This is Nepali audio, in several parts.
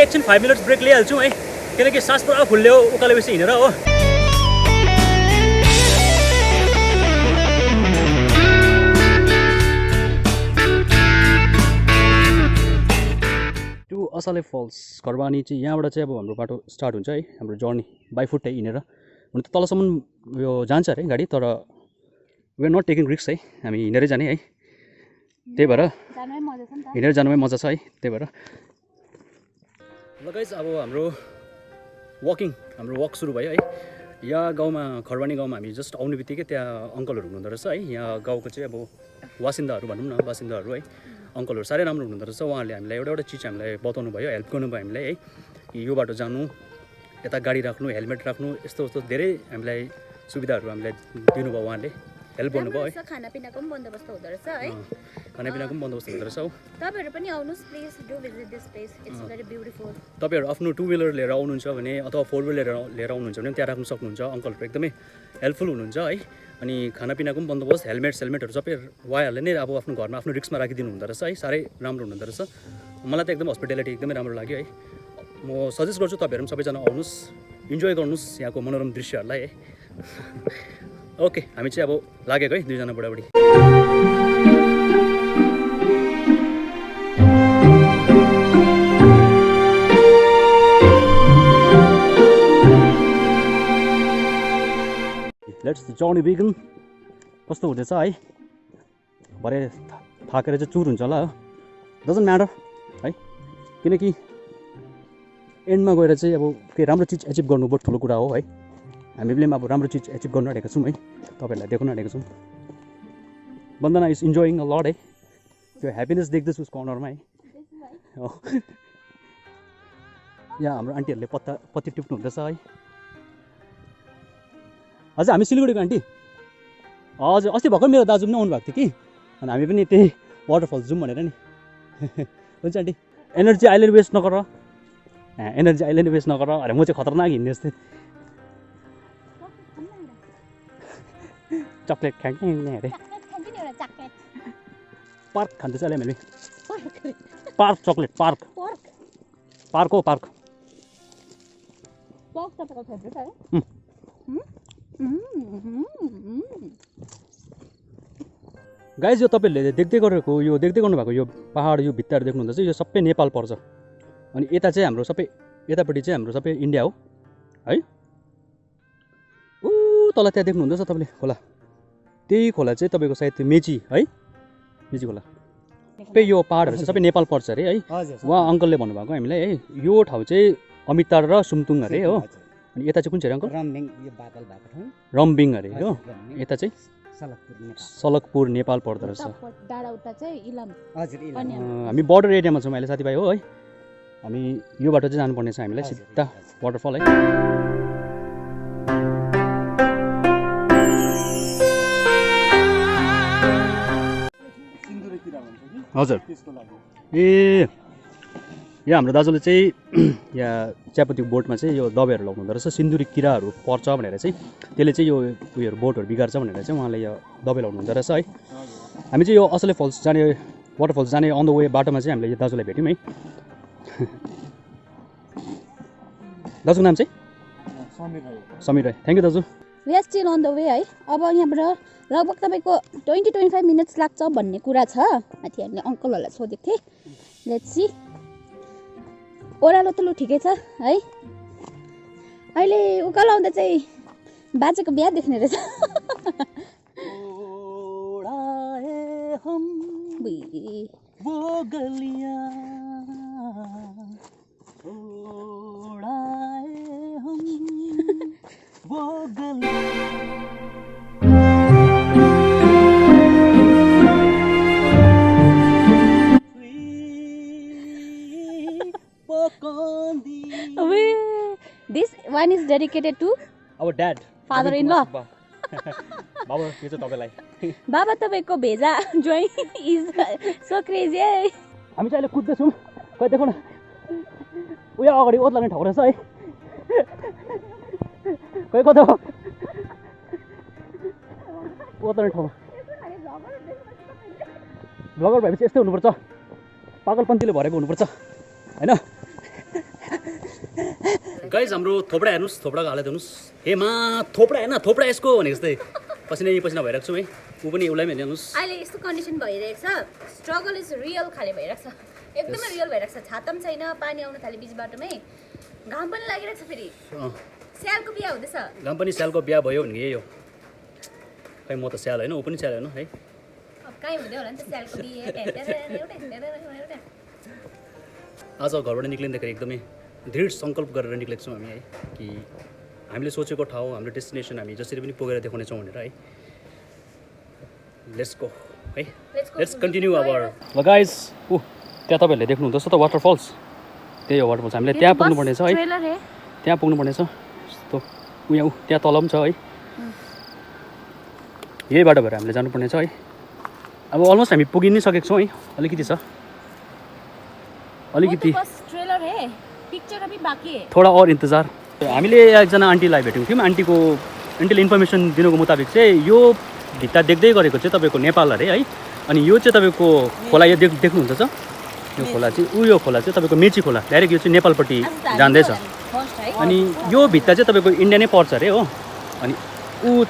एकछिन 5 मिनट्स ब्रेक लिइहाल्छौँ है, किनकि सास पुरा फुल्यो उकालेपछि हिँडेर हो। त्यो असले फल्स खरबानी चाहिँ यहाँबाट चाहिँ अब हाम्रो बाटो स्टार्ट हुन्छ है, हाम्रो जर्नी बाई फुट है हिँडेर। हुन त तलसम्म यो जान्छ अरे गाडी, तर we are not taking risk है, हामी हिँडेरै जाने है। त्यही भएर हिँडेर जानुमै मजा छ है, त्यही भएर ल गाइस अब हाम्रो वक सुरु भयो है। यहाँ गाउँमा खरबानी गाउँमा हामी जस्ट आउने बित्तिकै त्यहाँ अङ्कलहरू हुनुहुँदो रहेछ है। यहाँ गाउँको चाहिँ अब वासिन्दाहरू भनौँ न, बासिन्दाहरू है, अङ्कलहरू साह्रै राम्रो हुनुहुँदो रहेछ। उहाँहरूले हामीलाई एउटा चिज हामीलाई बताउनु भयो, हेल्प गर्नुभयो हामीलाई है, कि यो बाटो जानु, यता गाडी राख्नु, हेलमेट राख्नु, यस्तो धेरै हामीलाई सुविधाहरू हामीलाई दिनुभयो, उहाँले हेल्प गर्नुभयो है। खानापिनाको पनि बन्दोबस्त हुँदो रहेछ है, खानापिनाको पनि बन्दोबस्त हुँदो रहेछ हो। तपाईहरु पनि आउनुस् please, do visit this place, it's very beautiful. तपाईहरु आफ्नो 2 व्हिलर लिएर आउनुहुन्छ भने अथवा 4 व्हिलर लिएर आउनुहुन्छ भने त्यहाँ राख्न सक्नुहुन्छ। अङ्कलहरू एकदमै हेल्पफुल हुनुहुन्छ है। अनि खानापिनाको पनि बन्दोबस्त, हेलमेटहरू सबै उहाँहरूले नै अब आफ्नो घरमा आफ्नो रिक्समा राखिदिनु हुँदो रहेछ है, साह्रै राम्रो हुनुहुँदो रहेछ। मलाई त एकदम हस्पिटालिटी एकदमै राम्रो लाग्यो है। म सजेस्ट गर्छु तपाईहरु पनि सबैजना आउनुस्, इन्जोय गर्नुस् यहाँको मनोरम दृश्यहरूलाई है। ओके, हामी चाहिँ अब लागेको है, दुईजना बुढाबुढी। Let's journey begin. कस्तो हुँदैछ है, भरे थाकेर चाहिँ चुर हुन्छ होला, डजन्ट म्याटर है, किनकि एन्डमा गएर चाहिँ अब केही राम्रो चिज एचिभ गर्नु बहुत ठुलो कुरा हो है। हामीले पनि अब राम्रो चिज एचिभ गर्नु आँटेको छौँ है, तपाईँहरूलाई देखाउन आँटेको छौँ। वन्दना इज इन्जोइङ अ लट है, त्यो ह्याप्पिनेस देख्दैछु उस कर्नरमा है। यहाँ हाम्रो आन्टीहरूले पत्ती टिप्नु हुँदैछ है। हजुर हामी सिलगढीको आन्टी, हजुर अस्ति भर्खर मेरो दाजु पनि आउनु भएको थियो कि, अनि हामी पनि त्यही वाटरफल जाउँ भनेर नि। हुन्छ आन्टी, एनर्जी आइल्यान्ड वेस्ट नगर, एनर्जी आइल्यान्ड वेस्ट नगर। अरे म चाहिँ खतरनाक हिँड्ने जस्तै, चक्लेट खाने अरे, पार्क खाँदैछ अहिले मैले, पार्क चक्लेट, पार्क हो पार्क। गाइज यो तपाईँहरूले देख्दै गर्नुभएको यो पहाड, यो भित्ताहरू देख्नुहुँदैछ, यो सबै नेपाल पर्छ। अनि यता चाहिँ हाम्रो सबै, यतापट्टि चाहिँ हाम्रो सबै इन्डिया हो है। ऊ तल त्यहाँ देख्नुहुँदैछ तपाईँले खोला, त्यही खोला चाहिँ तपाईँको सायद त्यो मेची है, मेची खोला। सबै यो पहाडहरू चाहिँ सबै नेपाल पर्छ अरे है। उहाँ अङ्कलले भन्नुभएको हामीलाई है, यो ठाउँ चाहिँ अमितार र सुमतुङ अरे हो। अनि यता चाहिँ कुन चाहिँ अङ्कल? रम्बिङ अरे हो। यता चाहिँ सलकपुर नेपाल पर्दो रहेछ। हामी बर्डर एरियामा छौँ अहिले साथीभाइ हो है। हामी यो बाटो चाहिँ जानुपर्ने छ हामीलाई, सिधा वाटरफल है। हजुर ए, यहाँ हाम्रो दाजुले चाहिँ यहाँ चियापत्ती बोटमा चाहिँ यो दबाईहरू लगाउनु हुँदो रहेछ, सिन्दुरी किराहरू पर्छ भनेर चाहिँ, त्यसले चाहिँ यो उयोहरू बोटहरू बिगार्छ भनेर चाहिँ उहाँले यो दबाई लगाउनु हुँदो रहेछ है। हामी चाहिँ यो असले फल्स जाने, वाटरफल्स जाने अन द वे बाटोमा चाहिँ हामीले यो दाजुलाई भेट्यौँ है। दाजुको नाम चाहिँ समीर राई। थ्याङ्क यू दाजु। We are still on the way है। अब यहाँबाट लगभग तपाईँको 20-25 मिनट्स लाग्छ भन्ने कुरा छ। माथि हामीले अङ्कलहरूलाई सोधेको थिएँ। लेट्स सी, ओह्रालो त लु ठिकै छ है। अहिले उकालो आउँदा चाहिँ बाजेको बिहा देख्ने रहेछ। This one is dedicated to our dad, father-in-law. बाबा यो चाहिँ तपाईलाई। बाबा तपाईको भेजा जोइ इज सो क्रेजी है। हामी चाहिँ अहिले कुद्दैछौँ, खै देखौ न उयो अगाडि ओत्लाने ठाउँ रहेछ है। खै कता हो ओत्लाने ठाउँ। भ्लगर भएपछि यस्तै हुनुपर्छ, पागलपन्थीले भरेको हुनुपर्छ हैन। गाइज हाम्रो थोपडा हेर्नुहोस्, थोपडाको हालत हेर्नुहोस्। हे मा थोपडा हेर्न, थोपडा यसको भनेको जस्तै पसिना भइरहेको छु है। ऊ पनि उसलाई पनि हेर्नुहोस्। अहिले यस्तो कन्डिसन भइरहेको छ, स्ट्रगल इज रियल खाले भइरहेको छ, एकदमै रियल भइरहेको छ। छाता पनि छैन, पानी आउन थाल्यो बिच बाटोमै, घाम पनि लागिरहेको छ। फेरि स्यालको बिहा हुँदैछ। घाम पनि स्यालको बिहा भयो भने यही हो। खै म त स्याल होइन, ऊ पनि स्याल होइन है। अब कहीँ हुँदै होला नि त स्यालको बिहे। आज घरबाट निक्लिँदाखेरि एकदमै दृढ सङ्कल्प गरेर निक्लेको छौँ हामी है, कि हामीले सोचेको ठाउँ, हाम्रो डेस्टिनेसन हामी जसरी पनि पुगेर देखाउनेछौँ भनेर है। लेट्स गो है, लेट्स कन्टिन्यू आवर। ल गाइज, त्यहाँ तपाईँहरूले देख्नुहुँदैछ त वाटरफल्स, त्यही हो वाटरफल्स। हामीले त्यहाँ पुग्नुपर्ने छ है, त्यहाँ पुग्नुपर्ने छ। यस्तो यहाँ त्यहाँ तल पनि छ है, यही बाटो भएर हामीले जानुपर्ने छ है। अब अलमोस्ट हामी पुगि नै सकेको छौँ है, अलिकति छ, अलिकति थोडा और इन्तजार। हामीले एकजना आन्टीलाई भेटेको थियौँ। आन्टीले इन्फर्मेसन दिनुको मुताबिक चाहिँ यो भित्ता देख्दै गरेको चाहिँ तपाईँको नेपाल अरे है। अनि यो चाहिँ तपाईँको खोला यो देख्नुहुन्छ त, यो खोला चाहिँ यो खोला चाहिँ तपाईँको मेची खोला, डाइरेक्ट यो चाहिँ नेपालपट्टि जाँदैछ। अनि यो भित्ता चाहिँ तपाईँको इन्डिया नै पर्छ अरे हो। अनि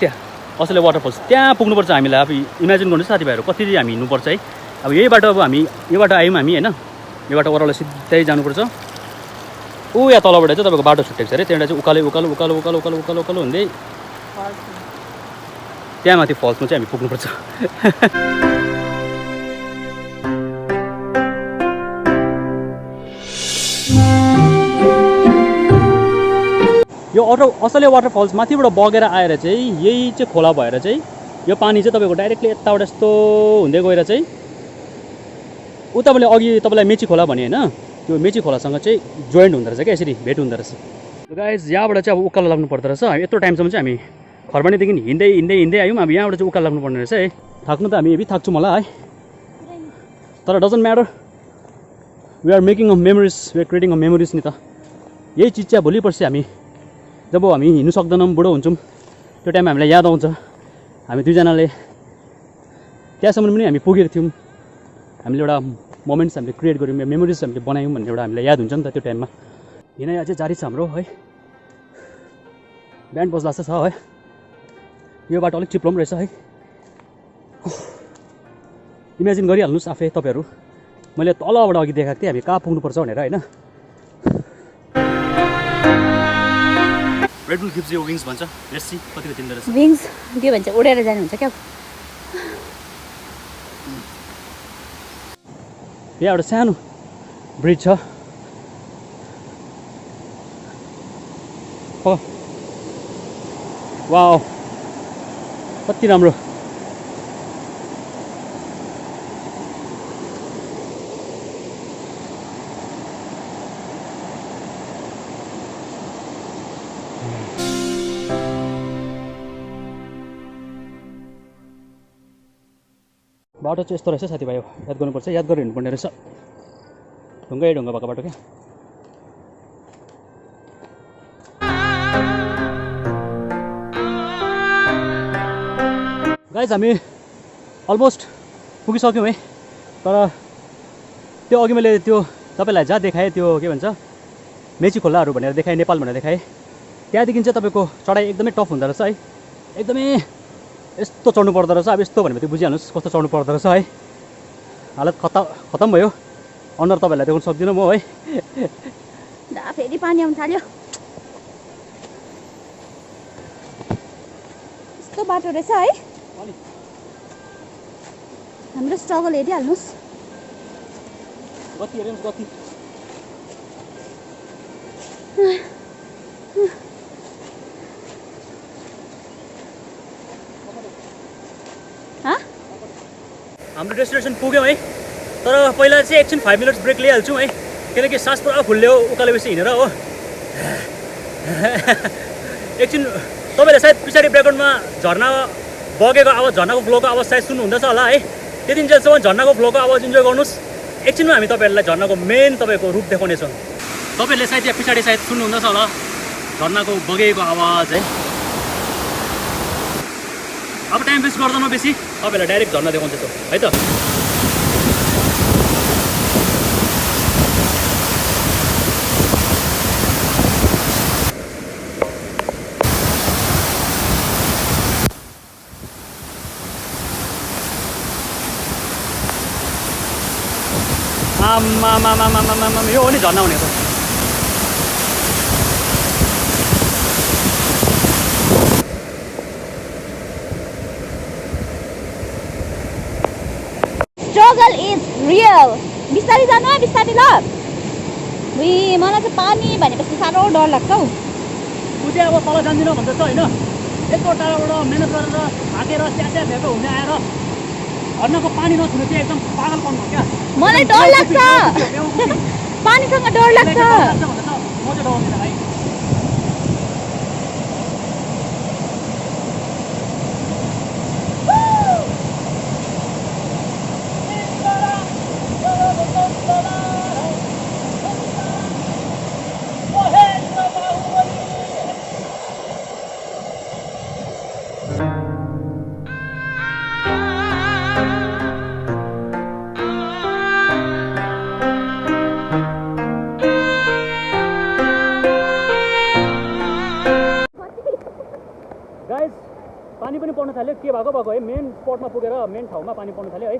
त्यहाँ असलै वाटरफल्स त्यहाँ पुग्नुपर्छ हामीलाई। अब इमेजिन गर्नुहोस् साथीभाइहरू, कति हामी हिँड्नुपर्छ है। अब यही बाटो, अब हामी यो बाटो आयौँ हामी होइन, यो बाटो ओह्रालो सिधै जानुपर्छ। यहाँ तलबाट चाहिँ तपाईँको बाटो छुट्टेको छ अरे, त्यहाँबाट चाहिँ उकालो हुँदै त्यहाँ माथि फल्समा चाहिँ हामी पुग्नुपर्छ। यो असले वाटरफल्स माथिबाट बगेर आएर चाहिँ यही चाहिँ खोला भएर चाहिँ यो पानी चाहिँ तपाईँको डाइरेक्टली यताबाट यस्तो हुँदै गएर चाहिँ तपाईँले अघि तपाईँलाई मेची खोला भने होइन, त्यो मेची खोलासँग चाहिँ जोइन्ट हुँदो रहेछ क्या, यसरी भेट हुँदो रहेछ। गाइज यहाँबाट चाहिँ अब उकालो लाग्नु पर्दो रहेछ। यत्रो टाइमसम्म चाहिँ हामी खरबानीदेखि हिँड्दै आयौँ। अब यहाँबाट चाहिँ उकालो लाग्नुपर्ने रहेछ है। थाक्नु त हामी हेभी थाक्छौँ होला है, तर doesn't matter, we are making a memories, we are creating a memories नि त। यही चिज चाहिँ भोलि पर्सि हामी जब हामी हिँड्नु सक्दैनौँ, बुढो हुन्छौँ, त्यो टाइममा हामीलाई याद आउँछ हामी दुईजनाले त्यहाँसम्म पनि हामी पुगेको थियौँ, हामीले एउटा मोमेन्ट्स हामीले क्रिएट गऱ्यौँ, मेमोरिज हामीले बनायौँ भन्ने एउटा हामीलाई याद हुन्छ नि त त्यो टाइममा। हिँडाइ अझै जारी छ हाम्रो है, ब्यान्ड बज्दा छ है। यो बाटो अलिक चिप्लो पनि रहेछ है। इमेजिन गरिहाल्नुहोस् आफै तपाईँहरू, मैले तलबाट अघि देखाएको थिएँ हामी कहाँ पुग्नुपर्छ भनेर होइन। Red bull gives you wings भन्छ, लेट्स सी कतिको दिँदो रहेछ। विङ्स दियो भने चाहिँ उडेर जानुहुन्छ क्या। यहाँ एउटा सानो ब्रिज छ। वाउ कति राम्रो। बाटो चाहिँ यस्तो रहेछ साथीभाइ, याद गर्नुपर्छ, याद गरेर हिँड्नुपर्ने रहेछ। ढुङ्गै ढुङ्गा भएको बाटो क्या। गाइज हामी अलमोस्ट पुगिसक्यौँ है, तर त्यो अघि मैले त्यो तपाईँलाई जहाँ देखाएँ त्यो के भन्छ मेची खोलाहरू भनेर देखाएँ, नेपाल भनेर देखाएँ, त्यहाँदेखि चाहिँ तपाईँको चढाइ एकदमै टफ हुँदो रहेछ है। एकदमै यस्तो चढ्नु पर्दो रहेछ। अब यस्तो भनेपछि बुझिहाल्नुहोस् कस्तो चढ्नु पर्दो रहेछ है। हालत खतम भयो, अनुहार तपाईँहरूलाई देखाउन सक्दिनँ म है। फेरि पानी आउनु थाल्यो, यस्तो बाटो रहेछ है। हाम्रो स्ट्रगल हेरिहाल्नुहोस्। गति हेर्नुहोस् गति। हाम्रो डेस्टिनेसन पुग्यौँ है, तर पहिला चाहिँ एकछिन 5 मिनट्स ब्रेक लिइहाल्छौँ है, किनकि सास पुरा फुल्यो उकालेपछि हिँडेर हो। एकछिन तपाईँले सायद पछाडि ब्याकग्राउन्डमा झर्ना बगेको आवाज, झर्नाको फ्लोको आवाज सायद सुन्नुहुँदैछ होला है। त्यति जेलसम्म झर्नाको फ्लोको आवाज इन्जोय गर्नुहोस्। एकछिनमा हामी तपाईँहरूलाई झर्नाको मेन तपाईँको रूप देखाउनेछौँ। तपाईँहरूले सायद यहाँ पछाडि सायद सुन्नुहुँदैछ होला झर्नाको बगेको आवाज है। अब टाइम वेस्ट गर्दैनौँ बेसी, तपाईँहरूलाई डाइरेक्ट झर्ना देखाउँदैछौँ है त। आमा यो हो नि झर्ना हुने त स्ट्रगल इज रियल बिस्तारै जानु है बिस्तारै ल मलाई चाहिँ पानी भनेपछि साह्रो डर लाग्छ हौ ऊ चाहिँ अब तल जान्दिनँ भन्दैछ होइन यत्रो टाढाबाट मेहनत गरेर थाकेर स्यास्या भेको हुने आएर झर्नाको पानी नछुने चाहिँ एकदम पागलपन हो क्या मलाई डर लाग्छ पानीसँग डर लाग्छ म चाहिँ डराउँदिनँ भाइ गाइस पानी पनि पर्न थाल्यो के भएको है मेन स्पटमा पुगेर मेन ठाउँमा पानी पर्न थाल्यो है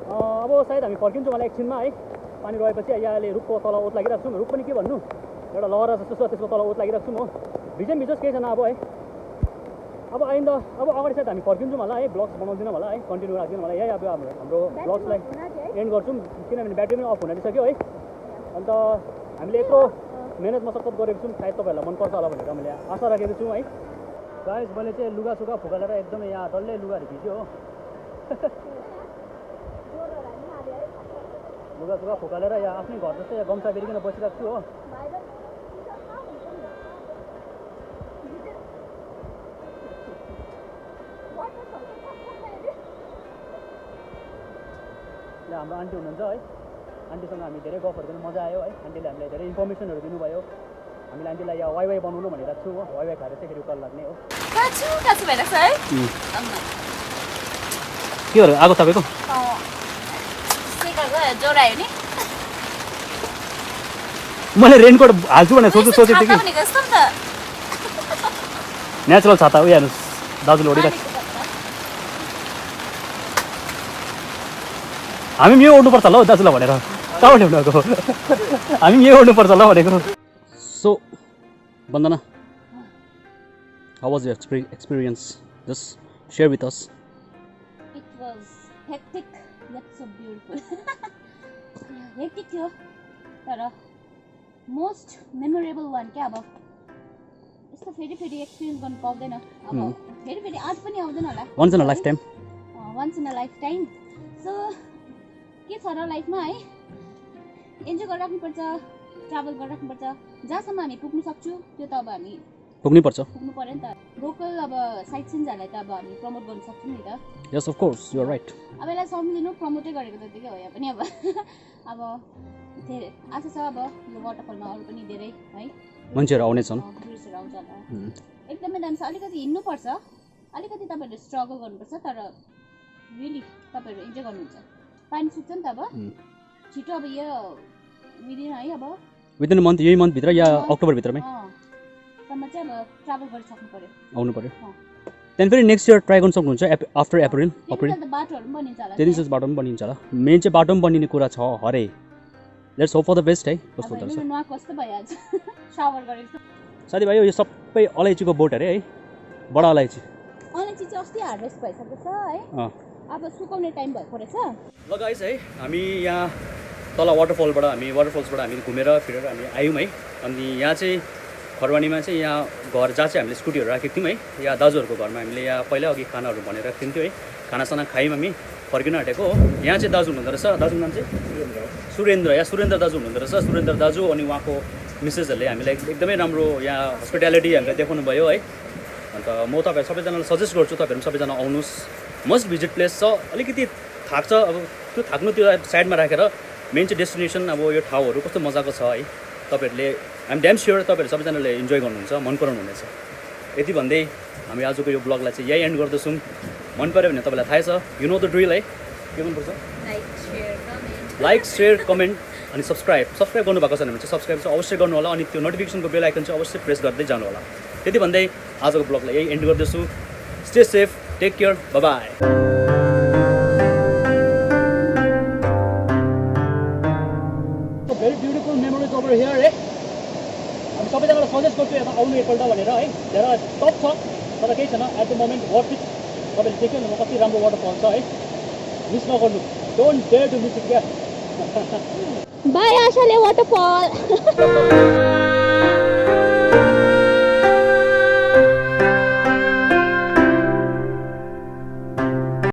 अब सायद हामी फर्किन्छौँ होला एकछिनमा है पानी रहेपछि यहाँले रुखको तल ओत लागिरहेको छौँ रुख पनि के भन्नु एउटा लहरा जस्तो छ त्यसको तल ओत लागिरहेको छौँ हो भिजोस् केही छैन अब है अब आइन्दा अब अगाडि सायद हामी फर्किन्छौँ होला है ब्लग्स बनाउँदैनौँ होला है कन्टिन्यू राख्दैनौँ होला यही अब हाम्रो ब्लग्सलाई एन्ड गर्छौँ किनभने ब्याट्री पनि अफ हुन आँटिसक्यो है अन्त हामीले यत्रो मेहनत मसक्कत गरेको छौँ सायद तपाईँहरूलाई मनपर्छ होला भनेर मैले आशा राखेको छु है गाइस मैले चाहिँ लुगा फुकालेर एकदमै यहाँ डल्लै लुगाहरू भिज्यो हो लुगा फुकालेर यहाँ आफ्नै घर जस्तै यहाँ गम्छा बेरिकन बसिरहेको छु हो यहाँ हाम्रो आन्टी हुनुहुन्छ है आन्टीसँग हामी धेरै गफहरू पनि मजा आयो है आन्टीले हामीलाई धेरै इन्फर्मेसनहरू दिनुभयो हामीले आन्टीलाई यहाँ वाइवाई बनाउनु भनेर छु हो वाइवाई खाएर चाहिँ फेरि उकालो लाग्ने हो काछु भइरहेको छ है के हो आगो तपाईँको ज्वरो आयो नि मैले रेनकोट हाल्छु भनेर सोचेको थिएँ कि नेचुरल छाता उयो हेर्नुहोस् दाजुले ओढिरहेको हामी पनि यो ओढ्नुपर्छ होला हौ दाजुलाई भनेर कहाँबाट ल्याउनु हामी पनि यो ओढ्नुपर्छ होला भनेको so Vandana how was your experience just share with us It was hectic yet so beautiful. Hectic थियो तर मोस्ट मेमोरेबल वान क्या अब यस्तो फेरि एक्सपिरियन्स गर्नु पाउँदैन अब फेरि आज पनि आउँदैन होला once in a lifetime once in a lifetime so के छ र लाइफमा है इन्जोय गरिराख्नुपर्छ ट्राभल गरिराख्नुपर्छ जहाँसम्म हामी पुग्नु सक्छु त्यो त अब हामी पुग्नु पऱ्यो नि त लोकल अब साइट सिन्सहरूलाई त अब हामी प्रमोट गर्न सक्छौँ नि त yes of course you are right अब यसलाई सम्झिनु प्रमोटै गरेको जतिकै हो यहाँ पनि अब अब धेरै आशा छ अब यो वाटरफलमा अरू पनि धेरै है मान्छेहरू आउनेछन् टुरिस्टहरू आउँछ होला एकदमै दामी छ अलिकति हिँड्नुपर्छ अलिकति तपाईँहरूले स्ट्रगल गर्नुपर्छ तर रियली तपाईँहरू इन्जोय गर्नुहुन्छ पानी सुक्छ नि त अब छिटो अब यो विदिन है अब विदिन मन्थ यही मन्थभित्र या अक्टोबरभित्रमै सम्म चाहिँ अब ट्राभल गरिसक्नु पऱ्यो आउनु पऱ्यो त्यहाँदेखि फेरि नेक्स्ट इयर ट्राई गर्न सक्नुहुन्छ आफ्टर अप्रिल बाटोहरू पनि बनिन्छ होला त्यति चाहिँ बाटो पनि बनिन्छ होला मेन चाहिँ बाटो पनि बनिने कुरा छ हरे let's hope for the best है कस्तो हुँदो रहेछ नुहाएको कस्तो भइहाल्छ सावर गरेको साथीभाइ यो सबै अलैँचीको बोट अरे है बडा अलैँची अलैँची चाहिँ अस्ति हार्भेस्ट भइसकेको छ है अब सुकाउने टाइम भएको रहेछ ल गाइस है हामी यहाँ तल वाटरफल्सबाट हामी घुमेर फिरेर हामी आयौँ है अनि यहाँ चाहिँ खरवानीमा चाहिँ यहाँ घर जहाँ चाहिँ हामीले स्कुटीहरू राखेको थियौँ है यहाँ दाजुहरूको घरमा हामीले यहाँ पहिला अघि खानाहरू भनेर राखेको थियौँ है खानासाना खायौँ हामी फर्किन आँटेको हो यहाँ चाहिँ दाजु हुनुहुँदो रहेछ दाजुको नाम चाहिँ सुरेन्द्र दाजु हुनुहुँदो रहेछ सुरेन्द्र दाजु अनि उहाँको मिसेसहरूले हामीलाई एकदमै राम्रो यहाँ हस्पिटालिटी हामीलाई देखाउनु भयो है अन्त म तपाईँहरू सबैजनालाई सजेस्ट गर्छु तपाईँहरू सबैजना आउनुहोस् मस्ट भिजिट प्लेस छ अलिकति थाक्छ अब त्यो थाक्नु त्यो साइडमा राखेर मेन चाहिँ डेस्टिनेसन अब यो ठाउँहरू कस्तो मजाको छ है तपाईँहरूले आइएम ड्याम स्योर तपाईँहरू सबैजनाले इन्जोय गर्नुहुन्छ मन पराउनु हुनेछ यति भन्दै हामी आजको यो ब्लगलाई चाहिँ यही एन्ड गर्दछौँ मन पऱ्यो भने तपाईँलाई थाहै छ यु नो द ड्रिल है के गर्नुपर्छ लाइक सेयर कमेन्ट अनि सब्सक्राइब गर्नुभएको छैन भने चाहिँ सब्सक्राइब चाहिँ अवश्य गर्नु होला अनि त्यो नोटिफिकेसनको बेल आइकन चाहिँ अवश्य प्रेस गर्दै जानु होला त्यति भन्दै आजको ब्लगलाई यही एन्ड गर्दछु stay safe take care bye beautiful memories over here है हामी सबैजनालाई सजेस्ट गर्छु यता आउनु एकपल्ट भनेर है धेरै टप छ तर केही छैन at the moment worth it तपाईँले देख्यो भने कति राम्रो वाटरफल छ है मिस नगर्नु don't dare to miss it क्या बाई आशाले वाटरफल